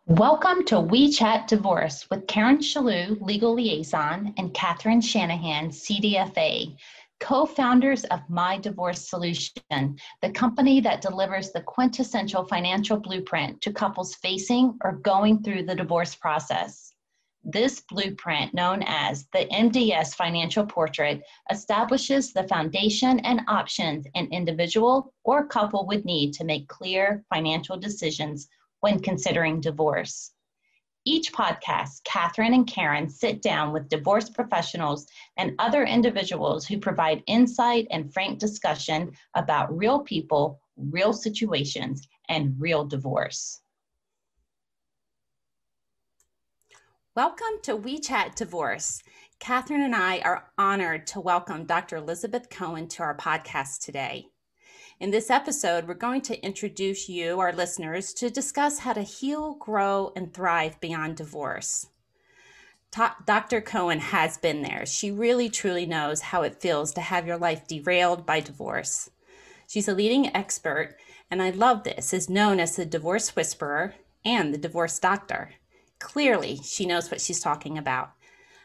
Welcome to We Chat Divorce with Karen Shalhoub, Legal Liaison, and Catherine Shanahan, CDFA, co-founders of My Divorce Solution, the company that delivers the quintessential financial blueprint to couples facing or going through the divorce process. This blueprint, known as the MDS Financial Portrait, establishes the foundation and options an individual or couple would need to make clear financial decisions when considering divorce. Each podcast, Catherine and Karen sit down with divorce professionals and other individuals who provide insight and frank discussion about real people, real situations, and real divorce. Welcome to We Chat Divorce. Catherine and I are honored to welcome Dr. Elizabeth Cohen to our podcast today. In this episode, we're going to introduce you, our listeners, to discuss how to heal, grow, and thrive beyond divorce. Dr. Cohen has been there. She really, truly knows how it feels to have your life derailed by divorce. She's a leading expert, and I love this, is known as the divorce whisperer and the divorce doctor. Clearly, she knows what she's talking about.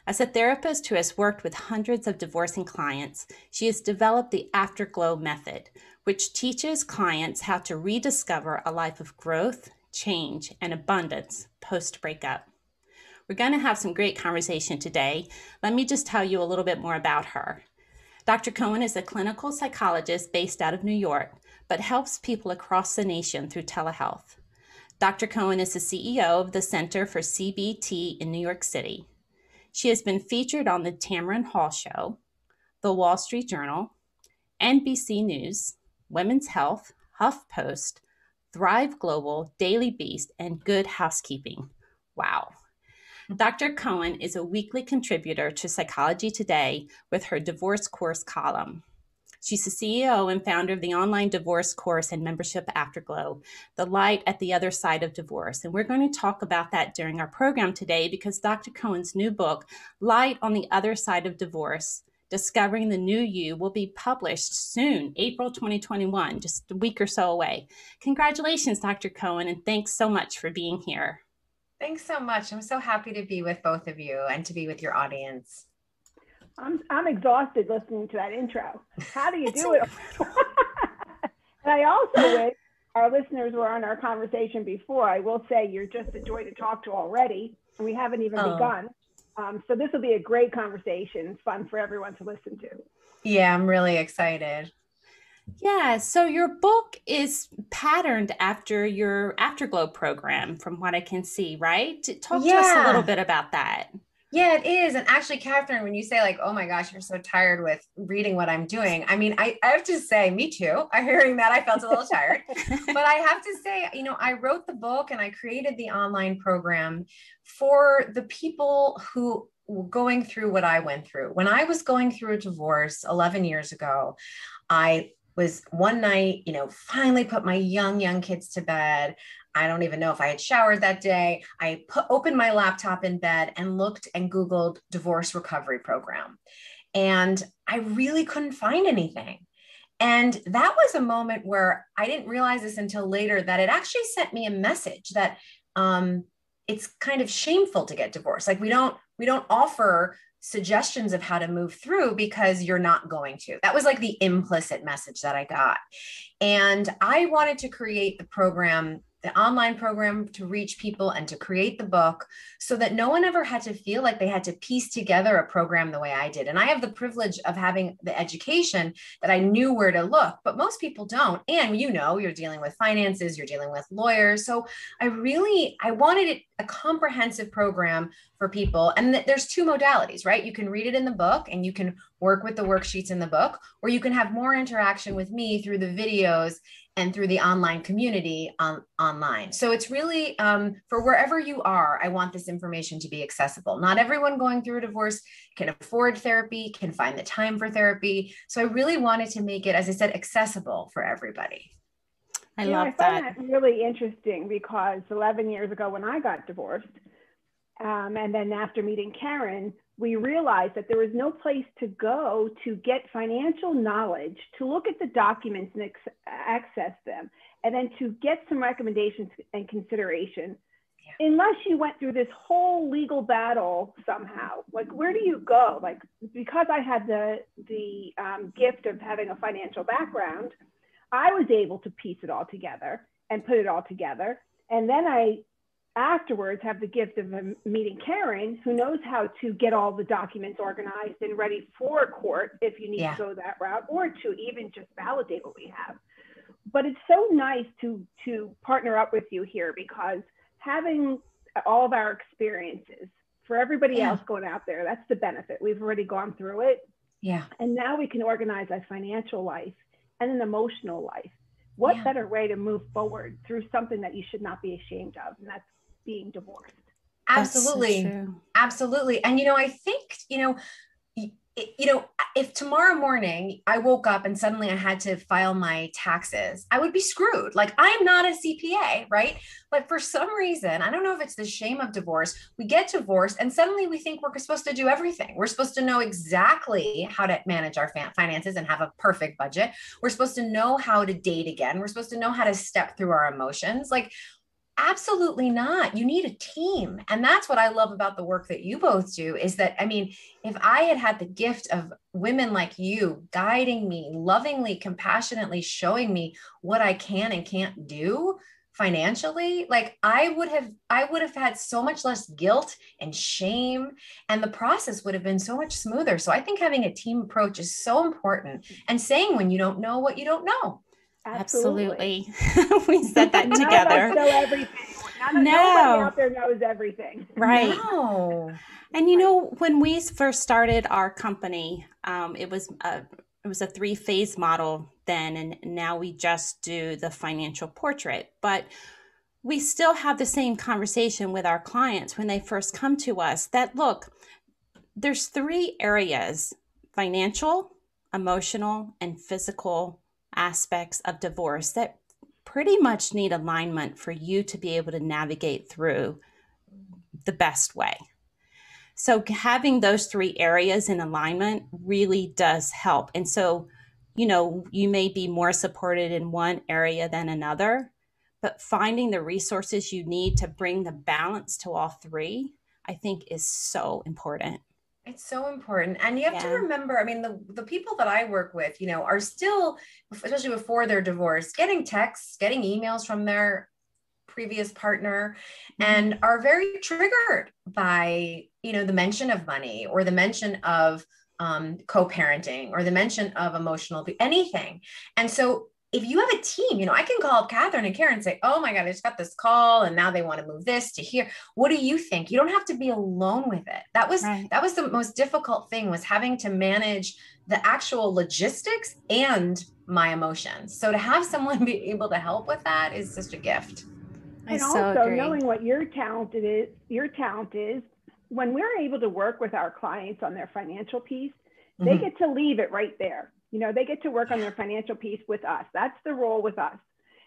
As a therapist who has worked with hundreds of divorcing clients, she has developed the Afterglow method, which teaches clients how to rediscover a life of growth, change, and abundance post-breakup. We're going to have some great conversation today. Let me just tell you a little bit more about her. Dr. Cohen is a clinical psychologist based out of New York, but helps people across the nation through telehealth. Dr. Cohen is the CEO of the Center for CBT in New York City. She has been featured on the Tamron Hall Show, the Wall Street Journal, NBC News, Women's Health, Huff Post, Thrive Global, Daily Beast, and Good Housekeeping. Wow. Dr. Cohen is a weekly contributor to Psychology Today with her divorce course column. She's the CEO and founder of the online divorce course and membership Afterglow, The Light at the Other Side of Divorce. And we're going to talk about that during our program today because Dr. Cohen's new book, Light on the Other Side of Divorce, Discovering the New You, will be published soon, April 2021, just a week or so away. Congratulations, Dr. Cohen, and thanks so much for being here. Thanks so much. I'm so happy to be with both of you and to be with your audience. I'm exhausted listening to that intro. How do you do it? And I also wish our listeners were on our conversation before. I will say you're just a joy to talk to already, and we haven't even begun. So this will be a great conversation. It's fun for everyone to listen to. Yeah, I'm really excited. Yeah, so your book is patterned after your Afterglow program, from what I can see, right? Talk to us a little bit about that. Yeah, it is. And actually, Catherine, when you say like, oh my gosh, you're so tired with reading what I'm doing. I mean, I have to say, me too. Hearing that, I felt a little tired. But I have to say, I wrote the book and I created the online program for the people who were going through what I went through. When I was going through a divorce 11 years ago, I was one night, finally put my young kids to bed. I don't even know if I had showered that day. I opened my laptop in bed and looked and Googled divorce recovery program. And I really couldn't find anything. And that was a moment where I didn't realize this until later, that it actually sent me a message that it's kind of shameful to get divorced. Like we don't offer suggestions of how to move through because you're not going to. That was like the implicit message that I got. And I wanted to create the program, the online program, to reach people and to create the book so that no one ever had to feel like they had to piece together a program the way I did. And I have the privilege of having the education that I knew where to look, but most people don't. And you're dealing with finances, you're dealing with lawyers. So I wanted it a comprehensive program for people. And there's two modalities, right? You can read it in the book and you can work with the worksheets in the book, or you can have more interaction with me through the videos and through the online community online. So it's really for wherever you are, I want this information to be accessible. Not everyone going through a divorce can afford therapy, can find the time for therapy. So I really wanted to make it, as I said, accessible for everybody. I love I find that really interesting because 11 years ago when I got divorced, and then after meeting Karen, we realized that there was no place to go to get financial knowledge, to look at the documents and access them, and then to get some recommendations and consideration. unless you went through this whole legal battle somehow, like where do you go? Like, because I had the gift of having a financial background, I was able to piece it all together and put it all together. And then I afterwards have the gift of meeting Karen, who knows how to get all the documents organized and ready for court if you need to go that route, or to even just validate what we have. But it's so nice to partner up with you here, because having all of our experiences for everybody else going out there, that's the benefit. We've already gone through it. Yeah. And now we can organize a financial life and an emotional life. What better way to move forward through something that you should not be ashamed of, and that's being divorced. Absolutely. So absolutely. And, I think, if tomorrow morning I woke up and suddenly I had to file my taxes, I would be screwed. Like, I'm not a CPA, right? But for some reason, I don't know if it's the shame of divorce, we get divorced and suddenly we think we're supposed to do everything. We're supposed to know exactly how to manage our finances and have a perfect budget. We're supposed to know how to date again. We're supposed to know how to step through our emotions. Like, absolutely not. You need a team. And that's what I love about the work that you both do, is that, if I had the gift of women like you guiding me, lovingly, compassionately showing me what I can and can't do financially, like I would have had so much less guilt and shame, and the process would have been so much smoother. So I think having a team approach is so important, and saying when you don't know what you don't know. Absolutely. We said that together. Know everything. Nobody out there knows everything. Right. No. And when we first started our company, it was a 3-phase model then, and now we just do the financial portrait. But we still have the same conversation with our clients when they first come to us, that look, there's 3 areas: financial, emotional, and physical aspects of divorce that pretty much need alignment for you to be able to navigate through the best way. So having those 3 areas in alignment really does help. And so, you may be more supported in one area than another, but finding the resources you need to bring the balance to all 3, I think, is so important. It's so important. And you have to remember, the people that I work with, are still, especially before their divorce, getting texts, getting emails from their previous partner, and are very triggered by, the mention of money, or the mention of co-parenting, or the mention of emotional, anything. And so if you have a team, I can call up Catherine and Karen and say, oh my God, I just got this call and now they want to move this to here. What do you think? You don't have to be alone with it. That was the most difficult thing, was having to manage the actual logistics and my emotions. So to have someone be able to help with that is just a gift. And also knowing what your talent is, when we're able to work with our clients on their financial piece, they get to leave it right there. They get to work on their financial piece with us. That's the role with us.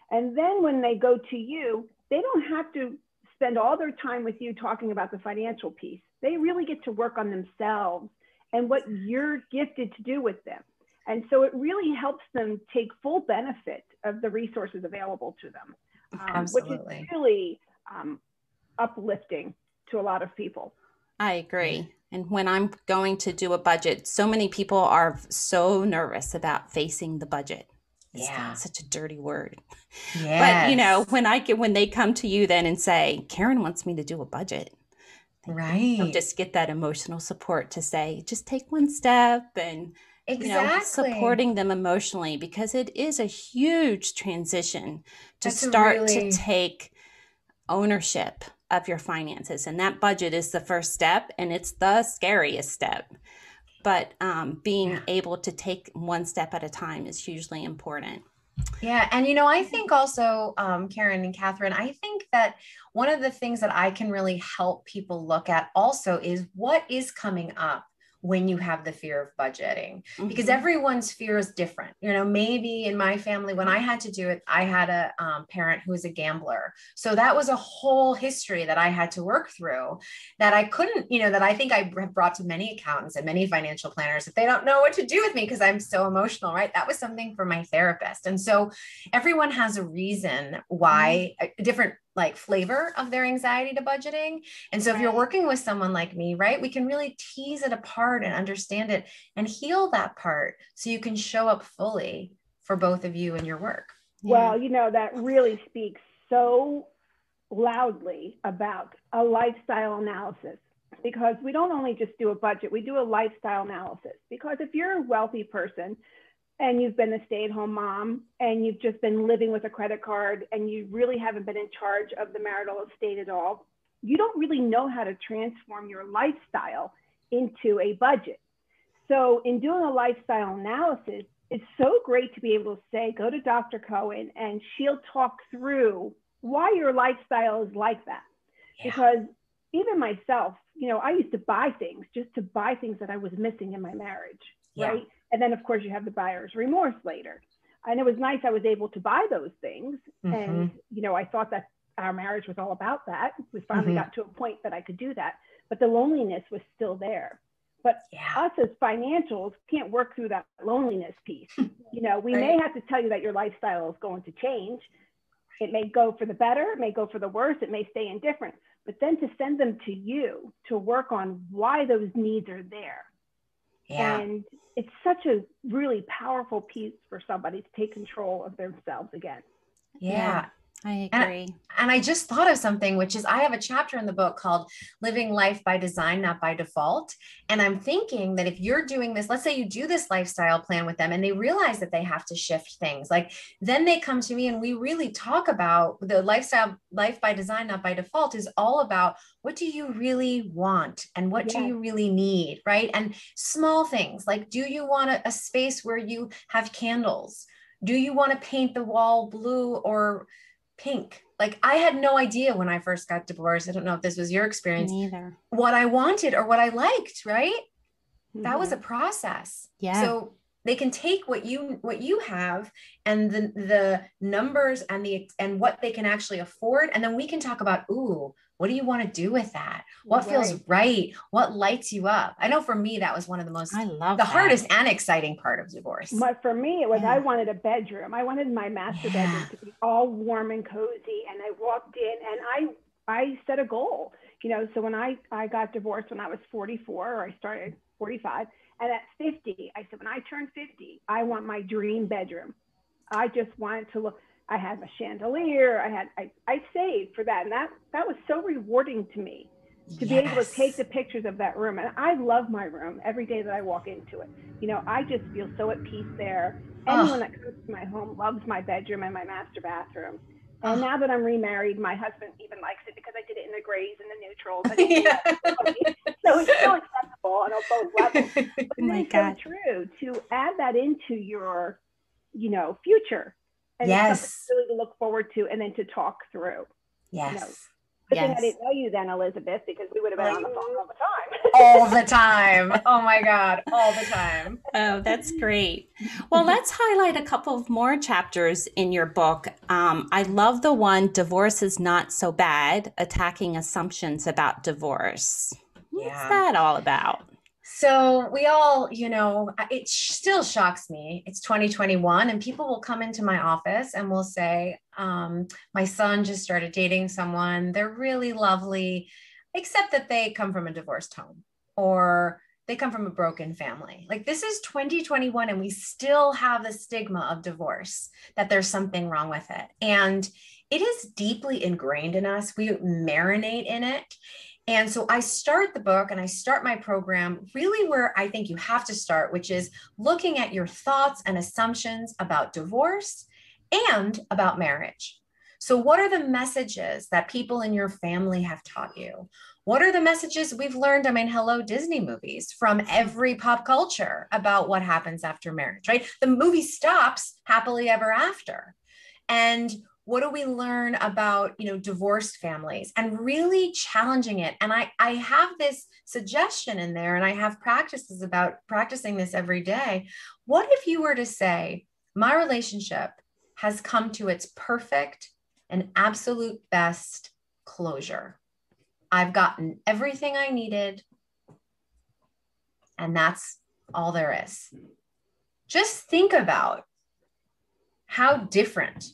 And then when they go to you, they don't have to spend all their time with you talking about the financial piece. They really get to work on themselves and what you're gifted to do with them. And so it really helps them take full benefit of the resources available to them, which is really uplifting to a lot of people. I agree. And when I'm going to do a budget, so many people are so nervous about facing the budget. It's such a dirty word. Yes. But when they come to you then and say, Karen wants me to do a budget. Right. Just get that emotional support to say, just take one step, and supporting them emotionally, because it is a huge transition to to take ownership of your finances. And that budget is the first step, and it's the scariest step. But being able to take one step at a time is hugely important. Yeah. And, I think also, Karen and Catherine, I think that one of the things that I can really help people look at also is what is coming up when you have the fear of budgeting, because everyone's fear is different. Maybe in my family, when I had to do it, I had a parent who was a gambler. So that was a whole history that I had to work through, that I couldn't, that I think I have brought to many accountants and many financial planners, that they don't know what to do with me because I'm so emotional, right? That was something for my therapist. And so everyone has a reason why, a different like flavor of their anxiety to budgeting. And so if you're working with someone like me, right, we can really tease it apart and understand it and heal that part so you can show up fully for both of you in your work. Well, you know, that really speaks so loudly about a lifestyle analysis, because we don't only just do a budget, we do a lifestyle analysis. Because if you're a wealthy person and you've been a stay-at-home mom and you've just been living with a credit card and you really haven't been in charge of the marital estate at all, you don't really know how to transform your lifestyle into a budget. So in doing a lifestyle analysis, it's so great to be able to say, go to Dr. Cohen and she'll talk through why your lifestyle is like that. Because even myself, you know, I used to buy things just to buy things that I was missing in my marriage, right? And then of course you have the buyer's remorse later. And it was nice I was able to buy those things. And, you know, I thought that our marriage was all about that. We finally got to a point that I could do that, but the loneliness was still there. But us as financials can't work through that loneliness piece. You know, we may have to tell you that your lifestyle is going to change. It may go for the better, it may go for the worse, it may stay indifferent, but then to send them to you to work on why those needs are there. And it's such a really powerful piece for somebody to take control of themselves again. I agree. And I just thought of something, which is I have a chapter in the book called Living Life by Design, Not by Default. And I'm thinking that if you're doing this, let's say you do this lifestyle plan with them and they realize that they have to shift things, like then they come to me and we really talk about the lifestyle, life by design, not by default is all about what do you really want and what do you really need, right? And small things like, do you want a space where you have candles? Do you want to paint the wall blue or pink? Like I had no idea when I first got divorced. I don't know if this was your experience, neither, what I wanted or what I liked, right? That was a process. So they can take what you have and the numbers and what they can actually afford. And then we can talk about, ooh, what do you want to do with that? What feels right? What lights you up? I know for me, that was one of the most, hardest and exciting part of divorce. But for me, it was, I wanted a bedroom. I wanted my master bedroom to be all warm and cozy. And I walked in and I set a goal, you know, so when I got divorced when I was 44, or I started 45, and at 50, I said, when I turn 50, I want my dream bedroom. I just wanted to look, I had a chandelier, I saved for that. And that was so rewarding to me to be able to take the pictures of that room. And I love my room every day that I walk into it. You know, I just feel so at peace there. Anyone that comes to my home loves my bedroom and my master bathroom. And now that I'm remarried, my husband even likes it because I did it in the grays and the neutrals. So it's so acceptable on both levels. But it's so true to add that into your, you know, future. And it's something really to look forward to and then to talk through. You know, I think I didn't know you then, Elizabeth, because we would have been on the phone all the time. All the time. Oh my God. All the time. Oh, that's great. Well, let's highlight a couple of more chapters in your book. I love the one, Divorce is Not So Bad, Attacking Assumptions About Divorce. What's that all about? So we all, you know, it still shocks me. It's 2021 and people will come into my office and will say, my son just started dating someone. They're really lovely, except that they come from a divorced home or they come from a broken family. Like this is 2021 and we still have the stigma of divorce, that there's something wrong with it. And it is deeply ingrained in us. We marinate in it. And so I start the book and I start my program really where I think you have to start, which is looking at your thoughts and assumptions about divorce and about marriage. So what are the messages that people in your family have taught you? What are the messages we've learned? I mean, hello, Disney movies from every pop culture about what happens after marriage, right? The movie stops happily ever after. And what do we learn about, you know, divorced families and really challenging it? And I have this suggestion in there and I have practices about practicing this every day. What if you were to say, my relationship has come to its perfect and absolute best closure. I've gotten everything I needed and that's all there is. Just think about how different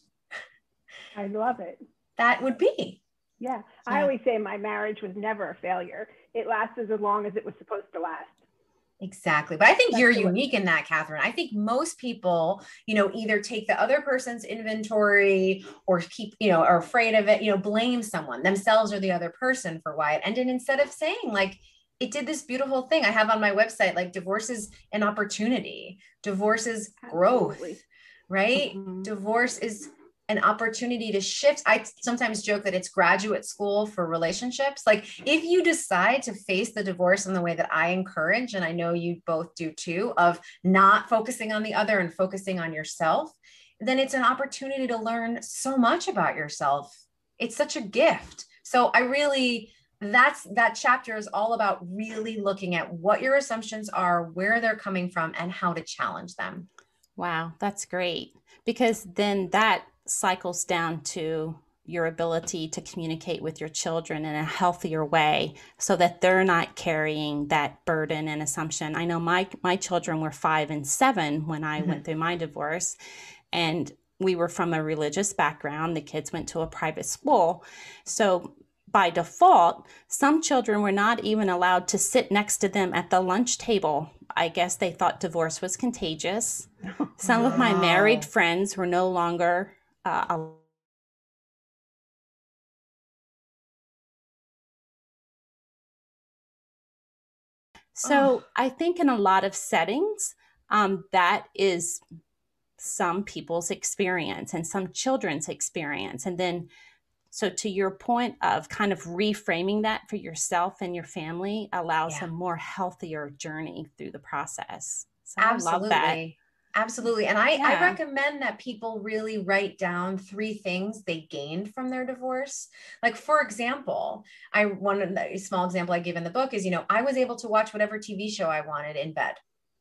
I love it. that would be. Yeah. I always say my marriage was never a failure. It lasted as long as it was supposed to last. Exactly. But I think you're unique in that, Catherine. I think most people, either take the other person's inventory or keep, are afraid of it, blame someone, themselves or the other person for why it ended, instead of saying like, it did this beautiful thing. I have on my website, like divorce is an opportunity. Divorce is growth, Absolutely. right? Mhm. Divorce is an opportunity to shift. I sometimes joke that it's graduate school for relationships. Like if you decide to face the divorce in the way that I encourage, and I know you both do too, of not focusing on the other and focusing on yourself, then it's an opportunity to learn so much about yourself. It's such a gift. So that chapter is all about really looking at what your assumptions are, where they're coming from, and how to challenge them. Wow, that's great. Because then that cycles down to your ability to communicate with your children in a healthier way so that they're not carrying that burden and assumption. I know my children were 5 and 7 when I went through my divorce, and we were from a religious background. The kids went to a private school. So by default, some children were not even allowed to sit next to them at the lunch table. I guess they thought divorce was contagious. Some of my married friends were no longer So I think in a lot of settings, that is some people's experience and some children's experience. And then, so to your point of kind of reframing that for yourself and your family allows a more healthier journey through the process. So Absolutely. I love that. Absolutely. And I recommend that people really write down 3 things they gained from their divorce. Like, for example, a small example I give in the book is, I was able to watch whatever TV show I wanted in bed.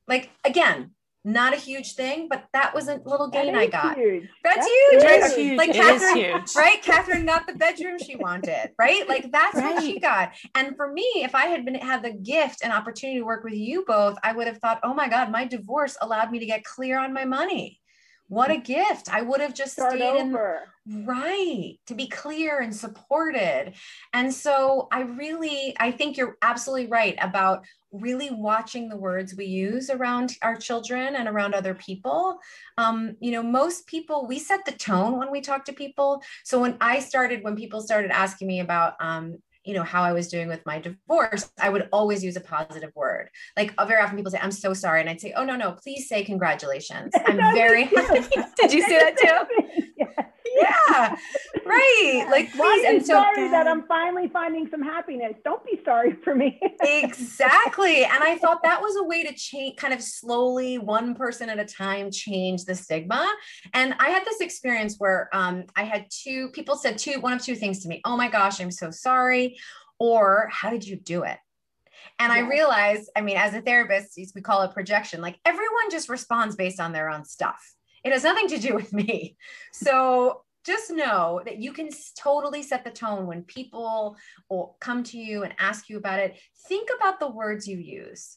Like, again, not a huge thing, but that was a little gain I got. Huge. That's huge, right? It's huge. Like It Catherine, is huge. right? Catherine got the bedroom she wanted, right? Like that's what she got. And for me, if I had the gift and opportunity to work with you both, I would have thought, oh my God, my divorce allowed me to get clear on my money. What a gift. I would have just stayed over. To be clear and supported. And so I think you're absolutely right about really watching the words we use around our children and around other people. Most people, we set the tone when we talk to people. So when people started asking me about, how I was doing with my divorce, I would always use a positive word. Like very often people say, I'm so sorry. And I'd say, oh, no, please say congratulations. I'm very happy. Did you say that too? Yeah. Right. Like, please. And sorry that I'm finally finding some happiness. Don't be sorry for me. Exactly. And I thought that was a way to change, kind of slowly, one person at a time, change the stigma. And I had this experience where I had people said one of two things to me. Oh my gosh, I'm so sorry. Or how did you do it? And I realized, as a therapist, we call it projection. Like everyone just responds based on their own stuff. It has nothing to do with me. So just know that you can totally set the tone when people will come to you and ask you about it. Think about the words you use.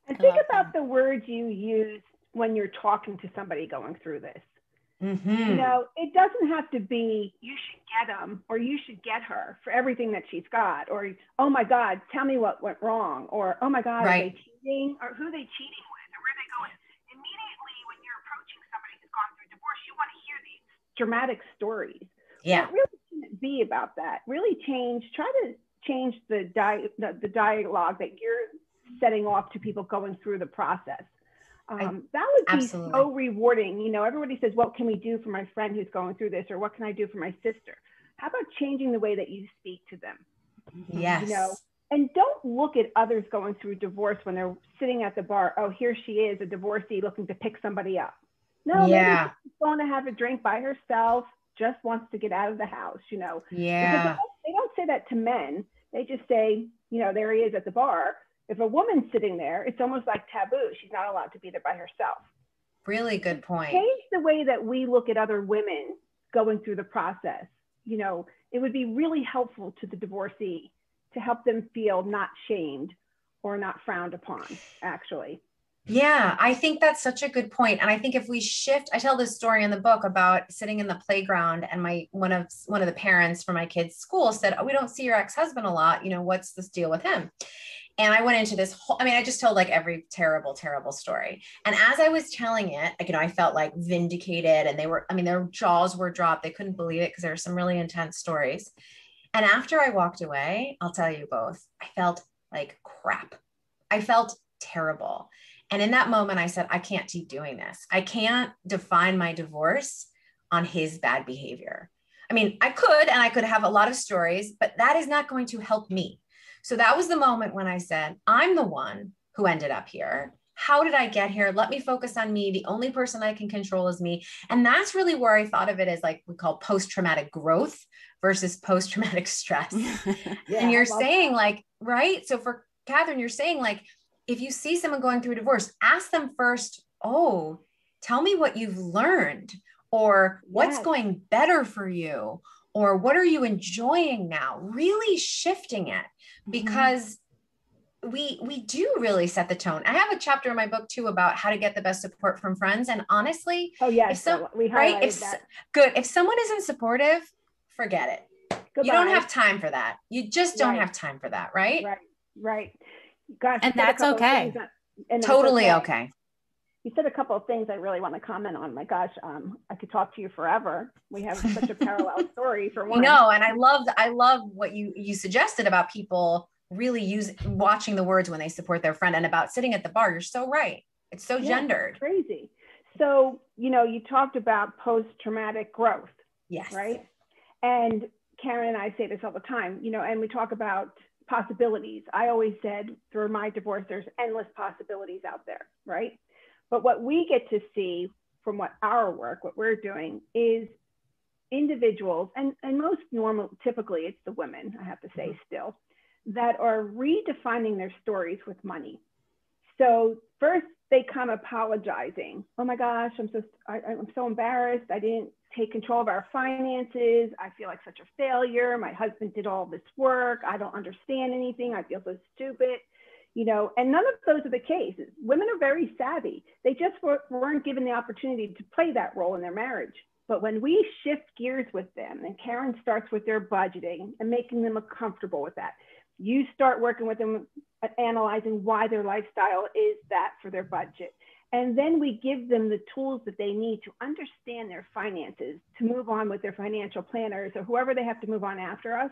And think about the words you use when you're talking to somebody going through this. Mm-hmm. It doesn't have to be, you should get him or you should get her for everything that she's got, or, oh my God, tell me what went wrong, or, oh my God, are they cheating, or who are they cheating with, or where are they going? Immediately when you're approaching somebody who's gone through divorce, you want to hear these dramatic stories. Yeah. It really shouldn't be about that. Really try to change the dialogue that you're setting off to people going through the process. That would be so rewarding. Everybody says, what can we do for my friend who's going through this? Or what can I do for my sister? How about changing the way that you speak to them? Yes. And don't look at others going through divorce when they're sitting at the bar. Oh, here she is, a divorcee looking to pick somebody up. No, maybe she's going to have a drink by herself, just wants to get out of the house, Yeah. Because they don't say that to men. They just say, there he is at the bar. If a woman's sitting there, it's almost like taboo. She's not allowed to be there by herself. Really good point. Change the way that we look at other women going through the process. It would be really helpful to the divorcee to help them feel not shamed or not frowned upon, actually. Yeah, I think that's such a good point. And I think if we shift, I tell this story in the book about sitting in the playground, and one of the parents from my kid's school said, "Oh, we don't see your ex-husband a lot. What's this deal with him?" And I went into this whole, I just told like every terrible, terrible story. And as I was telling it, I felt like vindicated, and their jaws were dropped. They couldn't believe it because there were some really intense stories. And after I walked away, I'll tell you both, I felt like crap. I felt terrible. And in that moment, I said, I can't keep doing this. I can't define my divorce on his bad behavior. I could have a lot of stories, but that is not going to help me. So that was the moment when I said, I'm the one who ended up here. How did I get here? Let me focus on me. The only person I can control is me. And that's really where I thought of it as like we call post-traumatic growth versus post-traumatic stress. Yeah, and you're saying like, right? So for Catherine, you're saying like, if you see someone going through a divorce, ask them first, oh, tell me what you've learned, or what's going better for you, or what are you enjoying now? Really shifting it, because we do really set the tone. I have a chapter in my book too about how to get the best support from friends. And honestly, if someone isn't supportive, forget it. Goodbye. You don't have time for that. You just don't have time for that. Right. Right. Gosh, and that's okay. Totally okay. You said a couple of things I really want to comment on. My gosh, I could talk to you forever. We have such a parallel story for one. No, and I love what you suggested about people really watching the words when they support their friend, and about sitting at the bar. You're so right. It's so gendered. Crazy. So, you talked about post-traumatic growth. Yes. Right. And Karen and I say this all the time, and we talk about possibilities. I always said through my divorce, there's endless possibilities out there. Right. But what we get to see from what we're doing is individuals, and typically it's the women, I have to say still, that are redefining their stories with money. So first they come apologizing. Oh my gosh, I'm so embarrassed. I didn't take control of our finances. I feel like such a failure. My husband did all this work. I don't understand anything. I feel so stupid. And none of those are the cases. Women are very savvy. They just weren't given the opportunity to play that role in their marriage. But when we shift gears with them, and Karen starts with their budgeting and making them comfortable with that, you start working with them, analyzing why their lifestyle is that for their budget. And then we give them the tools that they need to understand their finances, to move on with their financial planners or whoever they have to move on after us.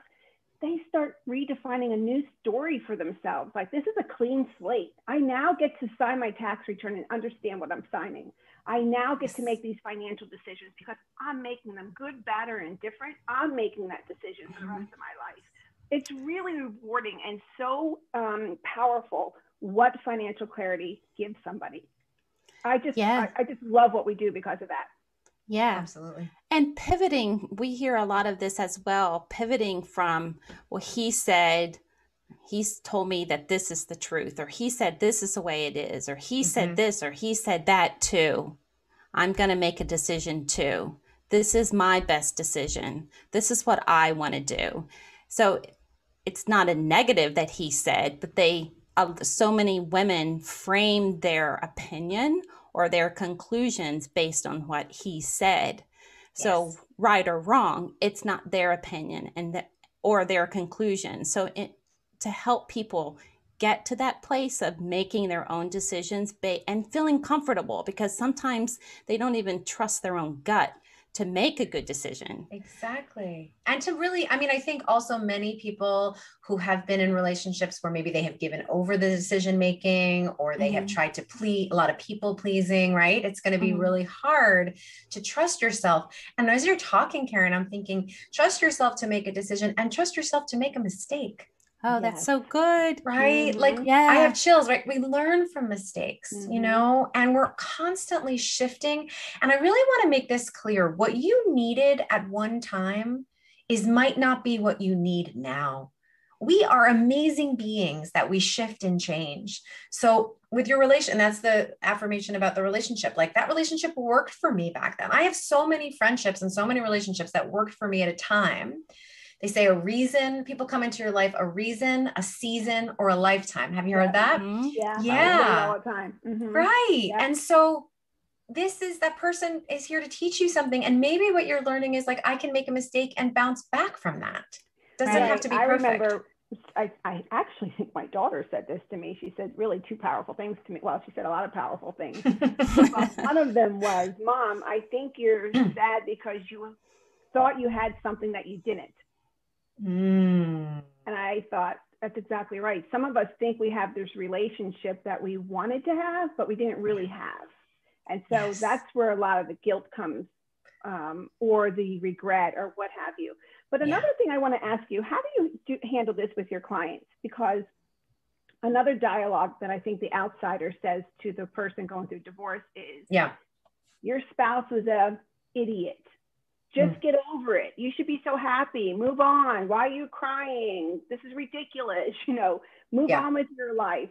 They start redefining a new story for themselves. Like, this is a clean slate. I now get to sign my tax return and understand what I'm signing. I now get to make these financial decisions because I'm making them good, bad, or indifferent. I'm making that decision for the rest of my life. It's really rewarding and so powerful what financial clarity gives somebody. I just love what we do because of that. Yeah, absolutely. And pivoting, we hear a lot of this as well, pivoting from, well, he's told me that this is the truth, or he said this is the way it is, or he said this, or he said that too. I'm going to make a decision too. This is my best decision. This is what I want to do. So it's not a negative that he said, but so many women frame their opinion or their conclusions based on what he said. Yes. So right or wrong, it's not their opinion or their conclusion. So to help people get to that place of making their own decisions and feeling comfortable, because sometimes they don't even trust their own gut to make a good decision. Exactly. And to really, I think also many people who have been in relationships where maybe they have given over the decision making, or they have tried to a lot of people pleasing, right? It's going to be really hard to trust yourself. And as you're talking, Karen, I'm thinking, trust yourself to make a decision and trust yourself to make a mistake. Oh, that's so good. Right? Like, I have chills, right? We learn from mistakes, and we're constantly shifting. And I really want to make this clear. What you needed at one time might not be what you need now. We are amazing beings that we shift and change. So with your relation, that's the affirmation about the relationship. Like, that relationship worked for me back then. I have so many friendships and so many relationships that worked for me at a time They say a reason, people come into your life, a reason, a season, or a lifetime. Have you heard that? Mm-hmm. Yeah. I say it all the time. Right. Yeah. And so that person is here to teach you something. And maybe what you're learning is like, I can make a mistake and bounce back from that. Doesn't have to be perfect. I remember, I actually think my daughter said this to me. She said really two powerful things to me. Well, she said a lot of powerful things. One of them was, Mom, I think you're sad because you thought you had something that you didn't. And I thought, that's exactly right. Some of us think we have this relationship that we wanted to have, but we didn't really have. And so that's where a lot of the guilt comes, or the regret or what have you. But another thing I want to ask you, how do you handle this with your clients? Because another dialogue that I think the outsider says to the person going through divorce is, your spouse was an idiot. Just get over it. You should be so happy. Move on. Why are you crying? This is ridiculous. Move on with your life.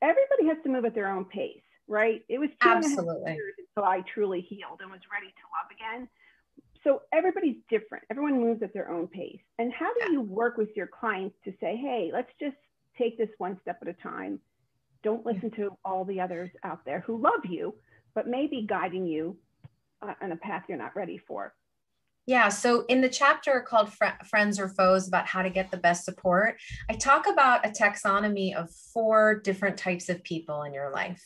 Everybody has to move at their own pace, right? It was 2.5 years until I truly healed and was ready to love again. So everybody's different. Everyone moves at their own pace. And how do you work with your clients to say, hey, let's just take this one step at a time. Don't listen to all the others out there who love you, but maybe guiding you on a path you're not ready for. Yeah. So in the chapter called Friends or Foes, about how to get the best support, I talk about a taxonomy of 4 different types of people in your life.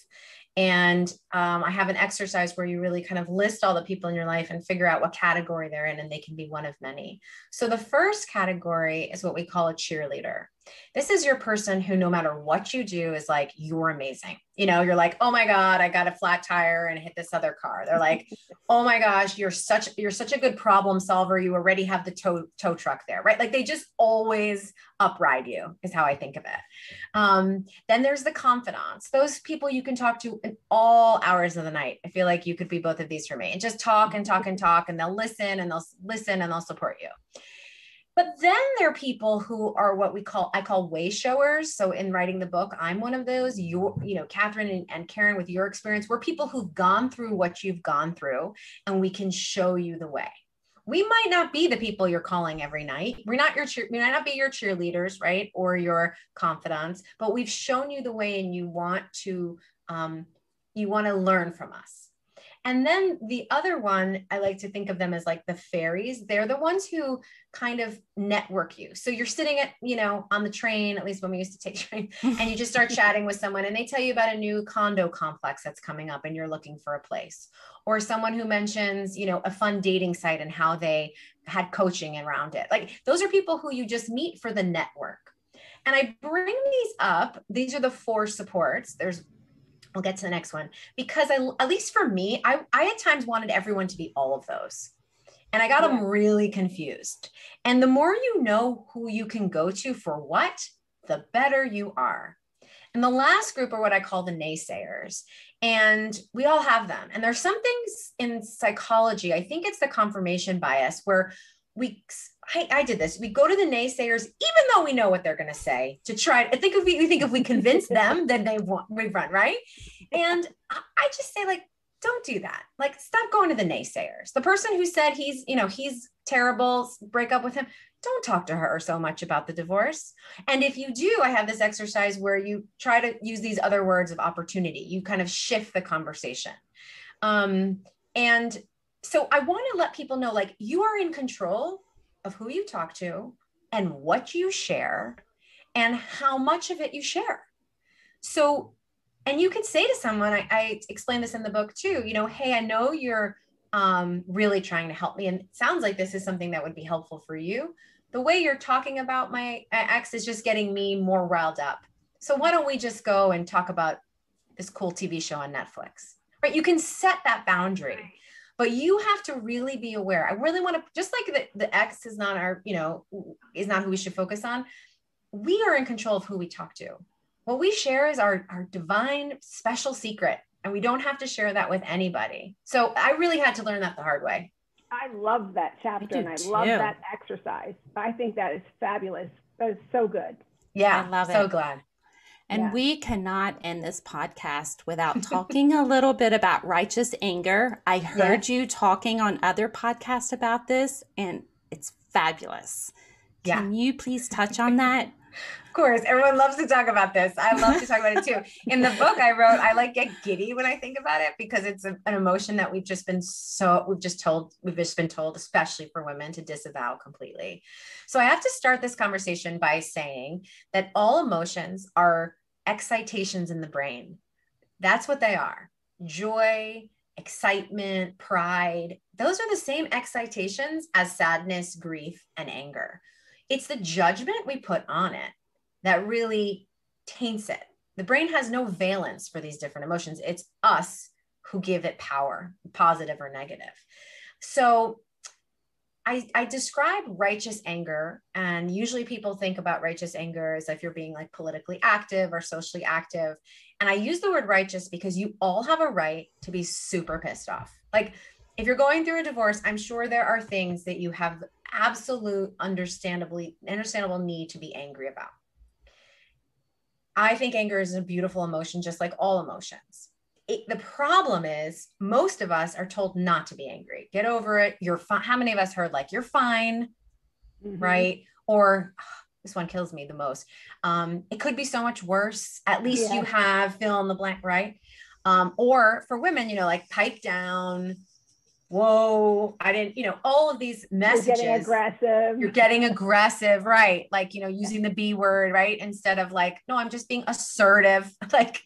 And I have an exercise where you really kind of list all the people in your life and figure out what category they're in, and they can be one of many. So the first category is what we call a cheerleader. This is your person who, no matter what you do, is like, you're amazing. You're like, oh my God, I got a flat tire and hit this other car. They're like, oh my gosh, you're such a good problem solver. You already have the tow truck there, right? Like they just always upride you, is how I think of it. Then there's the confidants. Those people you can talk to in all hours of the night. I feel like you could be both of these for me, and just talk and talk and talk, and they'll listen and they'll support you. But then there are people who are what I call way showers. So in writing the book, I'm one of those. Catherine and Karen, with your experience, we're people who've gone through what you've gone through, and we can show you the way. We might not be the people you're calling every night. We might not be your cheerleaders, right? Or your confidants, but we've shown you the way, and you want to learn from us. And then the other one, I like to think of them as like the fairies. They're the ones who kind of network you. So you're sitting on the train, at least when we used to take train, and you just start chatting with someone, and they tell you about a new condo complex that's coming up and you're looking for a place. Or someone who mentions, a fun dating site and how they had coaching around it. Like those are people who you just meet for the network. And I bring these up. These are the 4 supports. We'll get to the next one, because at least for me, I at times wanted everyone to be all of those. And I got them really confused. And the more you know who you can go to for what, the better you are. And the last group are what I call the naysayers. And we all have them. And there's some things in psychology, I think it's the confirmation bias, where I did this. We go to the naysayers, even though we know what they're going to say, to try. I think if we convince them, then we run, right? And I just say, like, don't do that. Like, stop going to the naysayers. The person who said he's terrible, break up with him. Don't talk to her so much about the divorce. And if you do, I have this exercise where you try to use these other words of opportunity. You kind of shift the conversation. And so I want to let people know, like, you are in control of who you talk to and what you share and how much of it you share. So, and you could say to someone, I explain this in the book too, hey, I know you're really trying to help me, and it sounds like this is something that would be helpful for you. The way you're talking about my ex is just getting me more riled up. So why don't we just go and talk about this cool TV show on Netflix, right? You can set that boundary. But you have to really be aware. I really want to, just like the ex is not is not who we should focus on. We are in control of who we talk to. What we share is our divine special secret, and we don't have to share that with anybody. So I really had to learn that the hard way. I love that chapter, and I love that exercise. I think that is fabulous. That is so good. Yeah, I love it. So glad. And we cannot end this podcast without talking a little bit about righteous anger. I heard you talking on other podcasts about this, and it's fabulous. Yeah. Can you please touch on that? Of course, everyone loves to talk about this. I love to talk about it too. In the book I wrote, I like get giddy when I think about it because it's an emotion that we've just been told, especially for women, to disavow completely. So I have to start this conversation by saying that all emotions are excitations in the brain. That's what they are. Joy, excitement, pride. Those are the same excitations as sadness, grief, and anger. It's the judgment we put on it that really taints it. The brain has no valence for these different emotions. It's us who give it power, positive or negative. So I describe righteous anger, and usually people think about righteous anger as if you're being like politically active or socially active. And I use the word righteous because you all have a right to be super pissed off. Like if you're going through a divorce, I'm sure there are things that you have absolute understandable need to be angry about. I think anger is a beautiful emotion, just like all emotions. The problem is most of us are told not to be angry. Get over it. You're fine. How many of us heard like, you're fine, right? Or this one kills me the most. It could be so much worse. At least you have fill in the blank, right? Or for women, you know, like pipe down, whoa, I didn't, you know, all of these messages. You're getting aggressive, right? Like, you know, using the B word, right? Instead of like, no, I'm just being assertive, like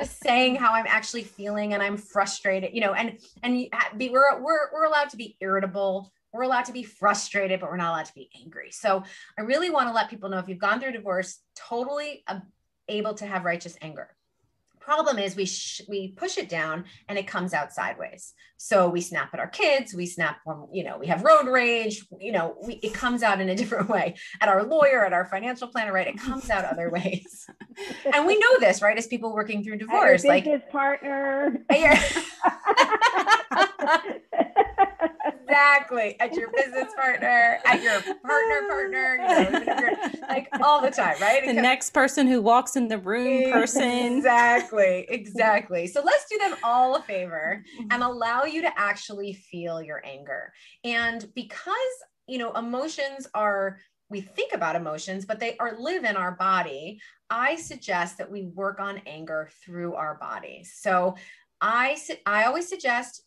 saying how I'm actually feeling and I'm frustrated, you know, and we're allowed to be irritable. We're allowed to be frustrated, but we're not allowed to be angry. So I really want to let people know if you've gone through divorce, totally able to have righteous anger. Problem is we push it down and it comes out sideways. So we snap at our kids, we snap when, you know, we have road rage, you know, it comes out in a different way at our lawyer, at our financial planner, right? It comes out other ways. And we know this, right? As people working through divorce, at your business partner. Exactly. At your business partner, at your partner, you know, even if you're like all the time, right? The next person who walks in the room person. Exactly. So let's do them all a favor and allow you to actually feel your anger. And because, you know, we think about emotions, but they live in our body. I suggest that we work on anger through our bodies. So I always suggest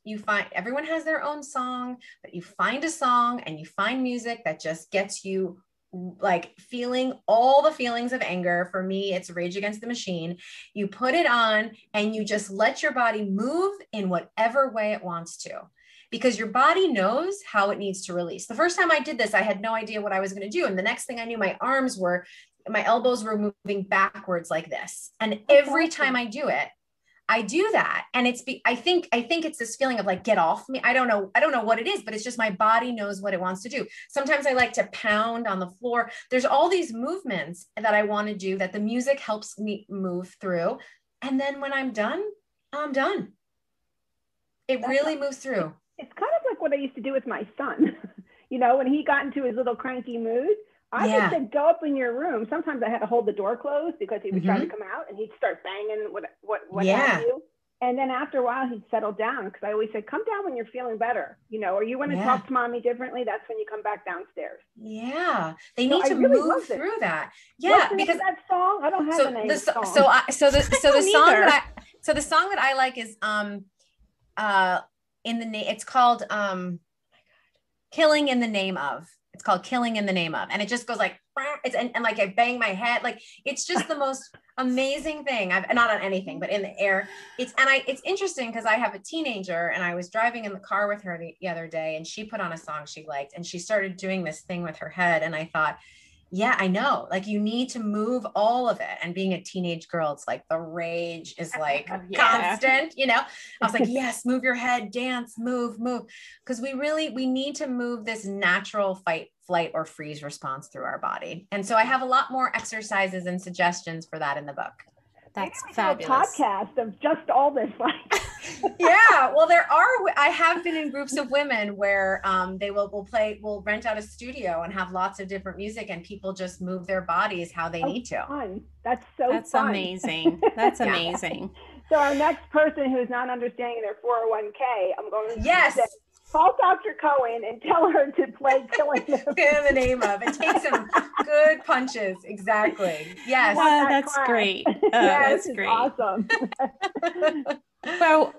everyone has their own song, but you find a song and you find music that just gets you like feeling all the feelings of anger. For me, it's Rage Against the Machine. You put it on and you just let your body move in whatever way it wants to, because your body knows how it needs to release. The first time I did this, I had no idea what I was going to do. And the next thing I knew, my elbows were moving backwards like this. And every time I do it, I do that. And I think it's this feeling of like, get off me. I don't know what it is, but it's just my body knows what it wants to do. Sometimes I like to pound on the floor. There's all these movements that I want to do that the music helps me move through. And then when I'm done, I'm done. It really moves through. It's kind of like what I used to do with my son. You know, when he got into his little cranky mood, I just said, go up in your room. Sometimes I had to hold the door closed because he was trying to come out, and he'd start banging what have you. And then after a while, he'd settle down, because I always said, come down when you're feeling better. You know, or you want to talk to mommy differently, that's when you come back downstairs. Yeah. They need to move through that. Yeah. What's the name of that song? I don't have the name of the song. So the song that I like is it's called Killing in the Name of. It's called Killing in the Name of. And it just goes like, and like I bang my head. Like, it's just the most amazing thing. I've not on anything, but in the air. It's interesting because I have a teenager, and I was driving in the car with her the other day, and she put on a song she liked, and she started doing this thing with her head. And I thought, yeah, I know, like you need to move all of it. And being a teenage girl, it's like the rage is like constant, you know. I was like, yes, move your head, dance, move. Because we need to move this natural fight, flight, or freeze response through our body. And so I have a lot more exercises and suggestions for that in the book. That's fabulous. A podcast of just all this. Yeah, well, I have been in groups of women where they will rent out a studio and have lots of different music, and people just move their bodies how they need to. Fun. That's fun. Amazing. That's amazing. So our next person who's not understanding their 401k, I'm going to Call Dr. Cohen and tell her to play Killing Them. In the name of, and take some good punches. Exactly. Yes. That's great. That's great. Awesome. Well,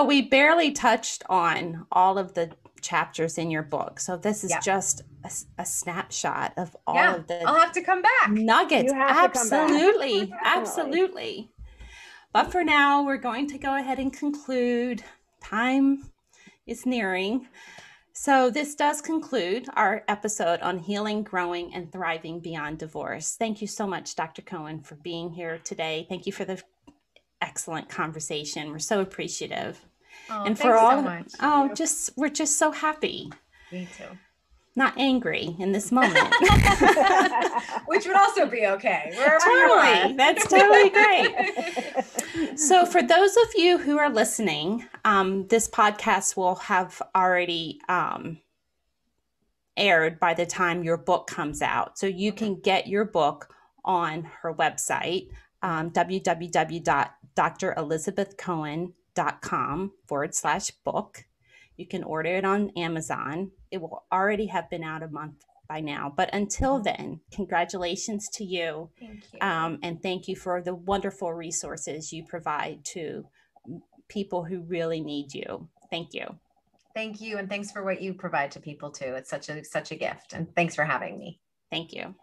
we barely touched on all of the chapters in your book. So this is just a snapshot of all of the I'll have to come back. nuggets. You have to come back. Absolutely. Absolutely. But for now, we're going to go ahead and conclude. Time is nearing. So this does conclude our episode on healing, growing, and thriving beyond divorce. Thank you so much, Dr. Cohen, for being here today. Thank you for the excellent conversation. We're so appreciative. Oh, and for all, so much. We're just so happy. Me too. Not angry in this moment. Which would also be okay. Totally. That's totally great. So for those of you who are listening, this podcast will have already aired by the time your book comes out. So you can get your book on her website, www.drelizabethcohen.com/book. You can order it on Amazon. It will already have been out a month by now. But until then, congratulations to you. Thank you. And thank you for the wonderful resources you provide to people who really need you. Thank you. Thank you. And thanks for what you provide to people too. It's such a gift. And thanks for having me. Thank you.